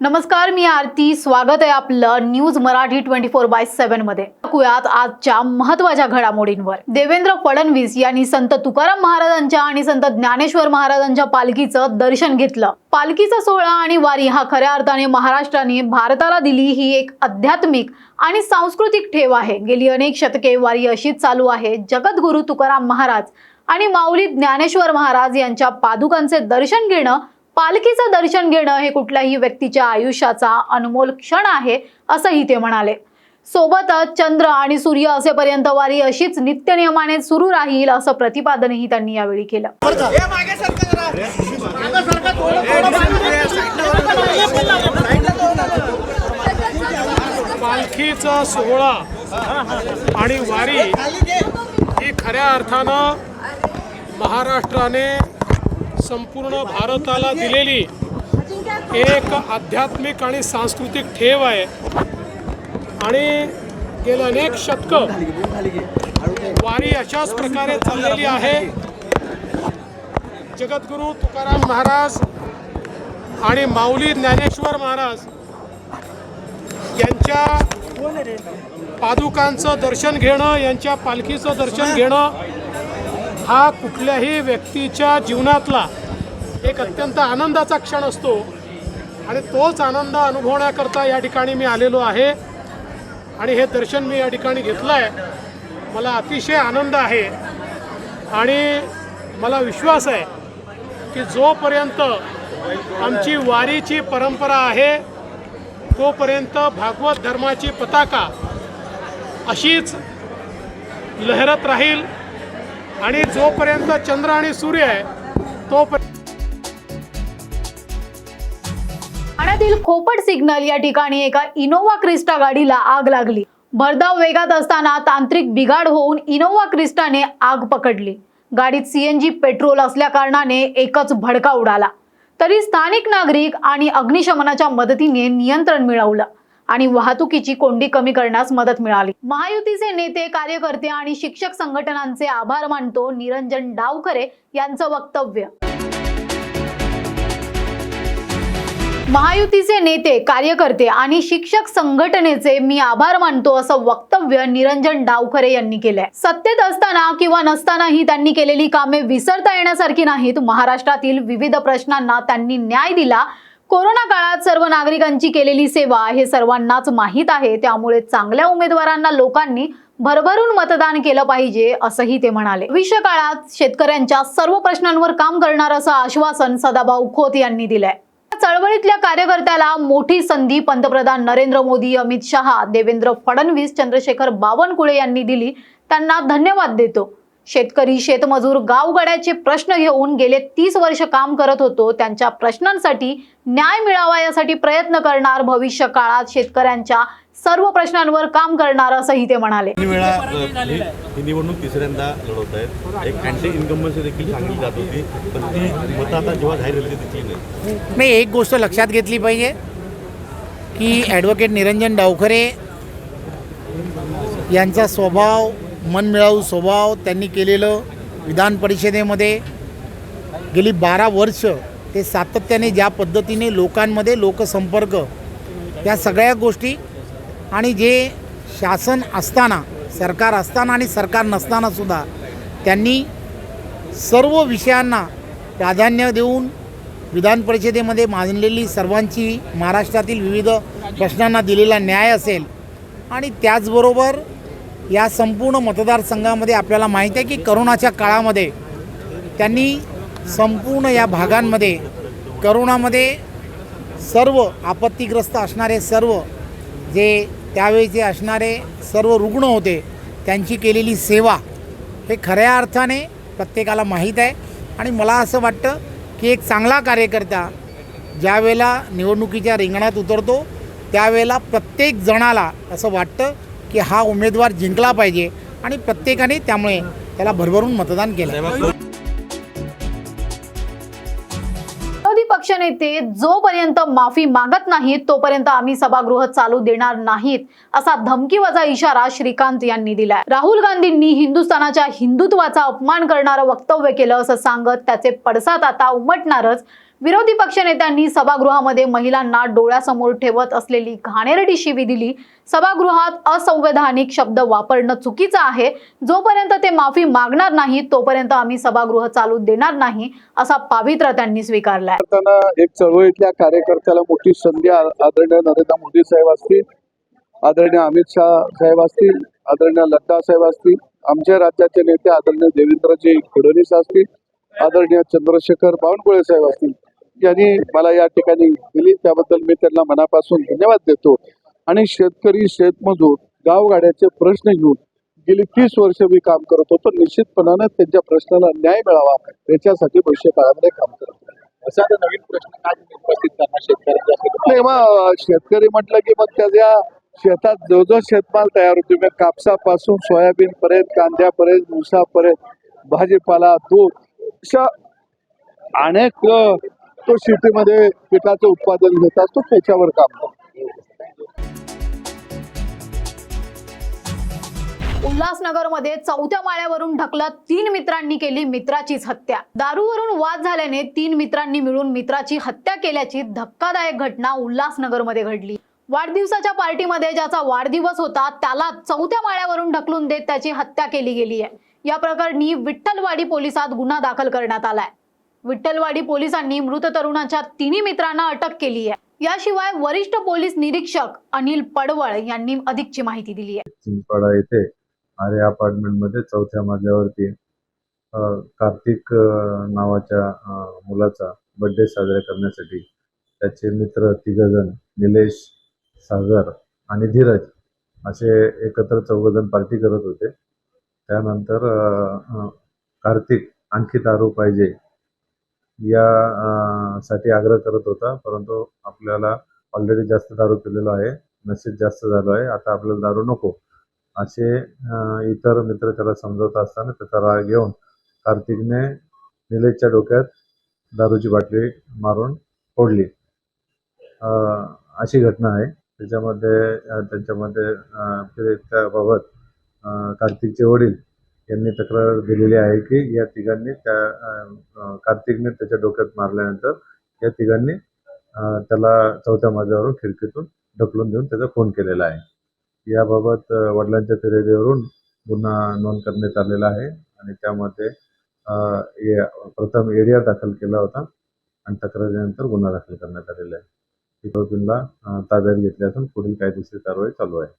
नमस्कार, मी आरती. स्वागत आहे आपलं न्यूज मराठी 24/7 मध्ये. ऐकूयात आजच्या महत्त्वाच्या घडामोडींवर. देवेंद्र फडणवीस यांनी संत तुकाराम महाराजांच्या आणि संत ज्ञानेश्वर महाराजांच्या पालखीचं दर्शन घेतलं. पालखीचा सोहळा आणि वारी हा खऱ्या अर्थाने महाराष्ट्राने भारताला दिली ही एक आध्यात्मिक आणि सांस्कृतिक ठेव आहे. गेली अनेक शतके वारी अशीच चालू आहे. जगद्गुरू तुकाराम महाराज आणि माऊली ज्ञानेश्वर महाराज यांच्या पादुकांचे दर्शन घेणं, पालखीचं दर्शन घेणं हे कुठल्याही व्यक्तीच्या आयुष्याचा अनमोल क्षण आहे, असंही ते म्हणाले. सोबतच चंद्र आणि सूर्य असेपर्यंत वारी अशीच नित्यनियमाने सुरू राहील असं प्रतिपादनही त्यांनी यावेळी केलं. पालखीचा सोहळा आणि वारी ही खऱ्या अर्थानं महाराष्ट्राने संपूर्ण भारताला दिलेली एक आध्यात्मिक आणि सांस्कृतिक ठेव आहे. आणि गेल्या अनेक शतकं वारी अशाच प्रकारे चाललेली आहे. जगद्गुरू तुकाराम महाराज आणि माऊली ज्ञानेश्वर महाराज यांच्या पादुकांचं दर्शन घेणं, यांच्या पालखीचं दर्शन घेणं हा कुठल्याही व्यक्तीच्या जीवनातला एक अत्यंत आनंदाचा क्षण असतो. आणि तोच आनंद अनुभवण्याकरता या ठिकाणी मी आलेलो आहे आणि हे दर्शन मी या ठिकाणी घेतलं आहे. मला अतिशय आनंद आहे आणि मला विश्वास आहे की जोपर्यंत आमची वारीची परंपरा आहे तोपर्यंत भागवत धर्माची पताका अशीच लहरत राहील. आणि जोपर्यंत चंद्र आणि सूर्य आहे तोपर्यंत. ठाण्यातील खोपट सिग्नल या ठिकाणी एका इनोवा क्रिस्टा गाडीला आग लागली. भरधाव वेगात असताना तांत्रिक बिघाड होऊन इनोवा क्रिस्टाने आग पकडली. गाडीत सीएनजी पेट्रोल असल्या कारणाने एकच भडका उडाला. तरी स्थानिक नागरिक आणि अग्निशमनाच्या मदतीने नियंत्रण मिळवलं आणि वाहतुकीची कोंडी कमी करण्यास मदत मिळाली. महायुतीचे नेते, कार्यकर्ते आणि शिक्षक संघटनांचे आभार मानतो निरंजन डावखरे यांचं वक्तव्य. महायुतीचे नेते, कार्यकर्ते आणि शिक्षक संघटनेचे मी आभार मानतो असं वक्तव्य निरंजन डावखरे यांनी केलंय. सत्तेत असताना किंवा नसतानाही त्यांनी केलेली कामे विसरता येण्यासारखी नाहीत. महाराष्ट्रातील विविध प्रश्नांना त्यांनी न्याय दिला. कोरोना काळात सर्व नागरिकांची केलेली सेवा हे सर्वांनाच माहीत आहे. त्यामुळे चांगल्या उमेदवारांना लोकांनी भरभरून मतदान केलं पाहिजे असंही ते म्हणाले. भविष्य काळात शेतकऱ्यांच्या सर्व प्रश्नांवर काम करणार असं आश्वासन सदाभाऊ खोत यांनी दिलंय. चळवळीतल्या कार्यकर्त्याला मोठी संधी पंतप्रधान नरेंद्र मोदी, अमित शहा, देवेंद्र फडणवीस, चंद्रशेखर बावनकुळे यांनी दिली. त्यांना धन्यवाद देतो. शेतकरी, शेतमजूर, गावगाड्याचे प्रश्न घेऊन गेले 30 वर्ष काम करत होतो. त्यांच्या प्रश्नांसाठी न्याय मिळावा यासाठी प्रयत्न करणार. भविष्य काळात शेतकऱ्यांच्या सर्व प्रश्नांवर काम करणार असंही ते म्हणाले. ही निवडणूक तिसऱ्यांदा लढवत आहेत. एक अँटी इन्कम्बन्सी देखील सांगितली जात होती, पण ती मतं आता जेव्हा जाहीर झाली तिथली नाही. एक गोष्ट लक्षात घेतली पाहिजे की ॲडव्होकेट निरंजन डावखरे यांचा स्वभाव, मनमिळावू स्वभाव, त्यांनी केलेलं विधान परिषदेमध्ये गेली 12 वर्ष ते सातत्याने ज्या पद्धतीने लोकांमध्ये लोकसंपर्क, या सगळ्या गोष्टी, आणि जे शासन असताना, सरकार असताना आणि सरकार नसतानासुद्धा त्यांनी सर्व विषयांना प्राधान्य देऊन विधान परिषदेमध्ये मांडलेली सर्वांची, महाराष्ट्रातील विविध प्रश्नांना दिलेला न्याय असेल. आणि त्याचबरोबर या संपूर्ण मतदारसंघामध्ये आपल्याला माहीत आहे की करोनाच्या काळामध्ये त्यांनी संपूर्ण या भागांमध्ये करोनामध्ये सर्व आपत्तीग्रस्त असणारे, सर्व जे त्यावेळेचे असणारे सर्व रुग्ण होते, त्यांची केलेली सेवा हे खऱ्या अर्थाने प्रत्येकाला माहीत आहे. आणि मला असं वाटतं की एक चांगला कार्यकर्ता ज्यावेळेला निवडणुकीच्या रिंगणात उतरतो त्यावेळेला प्रत्येक जणाला असं वाटतं की हा उमेदवार जिंकला पाहिजे आणि प्रत्येकाने त्यामुळे त्याला भरभरून मतदान केलं. विरोधी पक्षनेते जोपर्यंत माफी मागत नाहीत तोपर्यंत आम्ही सभागृह चालू देणार नाहीत असा धमकीवजा इशारा श्रीकांत यांनी दिलाय. राहुल गांधींनी हिंदुस्थानाच्या हिंदुत्वाचा अपमान करणारं वक्तव्य केलं असं सांगत त्याचे पडसाद आता उमटणारच. विरोधी पक्षनेत्यांनी सभागृहामध्ये महिलांना डोळ्यासमोर ठेवत असलेली घाणेरडी शिवी दिली. सभागृहात असंवैधानिक शब्द वापरणं चुकीचं आहे. जोपर्यंत ते माफी मागणार नाही तोपर्यंत आम्ही सभागृह चालू देणार नाही असा पावित्र्य त्यांनी स्वीकारलाय. करताना एक चळवळीतल्या कार्यकर्त्याला मोठी संधी आदरणीय नरेंद्र मोदी साहेब असतील, आदरणीय अमित शाह साहेब असतील, आदरणीय नड्डा साहेब असतील, आमच्या राज्याचे नेते आदरणीय देवेंद्रजी फडणवीस असतील, आदरणीय चंद्रशेखर बावनकुळे साहेब असतील, यांनी मला या ठिकाणी दिली. त्याबद्दल मी त्यांना मनापासून धन्यवाद देतो. आणि शेतकरी, शेतमजूर, गावगाड्याचे प्रश्न घेऊन गेली 30 वर्ष मी काम करत होतो. निश्चितपणानं त्यांच्या प्रश्नाला न्याय मिळावा याच्यासाठी भविष्य काळामध्ये काम करतो. असा नवीन प्रश्न काय उपस्थित करणार शेतकऱ्यांच्या? नाही, मग शेतकरी म्हटलं की मग त्याच्या शेतात जो जो शेतमाल तयार होतो, मग कापसापासून सोयाबीन पर्यंत, कांद्यापर्यंत, ऊसापर्यंत, भाजीपाला, दूध, अशा अनेक तो शेतीमध्ये पिकाचं उत्पादन घेत असतो, त्याच्यावर काम करतो. उल्हासनगरमध्ये 4थ्या माळ्यावरून ढकलत 3 मित्रांनी केली मित्राचीच हत्या. दारूवरून वाद झाल्याने 3 मित्रांनी मिळून मित्राची हत्या केल्याची धक्कादायक घटना उल्हासनगरमध्ये घडली. वाढदिवसाच्या पार्टीमध्ये ज्याचा वाढदिवस होता त्याला 4थ्या माळ्यावरून ढकलून देत त्याची हत्या केली गेली आहे. या प्रकरणी विठ्ठलवाडी पोलिसात गुन्हा दाखल करण्यात आलाय. विठ्ठलवाडी पोलिसांनी मृत तरुणाच्या 3 मित्रांना अटक केली आहे. याशिवाय वरिष्ठ पोलीस निरीक्षक अनिल पडवळ यांनी अधिकची माहिती दिली आहे. चिंचपाडा येथे आर्या अपार्टमेंटमध्ये 4थ्या मजल्यावरती कार्तिक नावाच्या मुलाचा बर्थडे साजरा करण्यासाठी त्याचे मित्र 3 जण निलेश, सागर आणि धीरज असे एकत्र 4 जण पार्टी करत होते. त्यानंतर कार्तिक आणखी दारू पाहिजे या साठी आग्रह करत होता, परंतु आपल्याला ऑलरेडी जास्त दारू पिलेलो आहे, नशेत जास्त झालो आहे, आता आपल्याला दारू नको असे इतर मित्र त्याला समजवत असताना त्याचा राग घेऊन कार्तिकने निलेशच्या डोक्यात दारूची बाटली मारून फोडली. अशी घटना आहे. त्यांच्यामध्ये त्याबाबत कार्तिकचे वडील यांनी तक्रार दिलेली आहे की या तिघांनी कार्तिकने त्याच्या डोक्यात मारल्यानंतर या तिघांनी त्याला 4थ्या मजल्यावरून खिडकीतून ढकलून देऊन त्याचा खून केलेला आहे. याबाबत वडिलांच्या फिर्यादीवरून गुन्हा नोंद करण्यात आलेला आहे आणि त्यामध्ये प्रथम एडिया दाखल केला होता आणि तक्रारीनंतर गुन्हा दाखल करण्यात आलेला आहे. आरोपींना ताब्यात घेतले असून पुढील कायदेशीर कारवाई चालू आहे.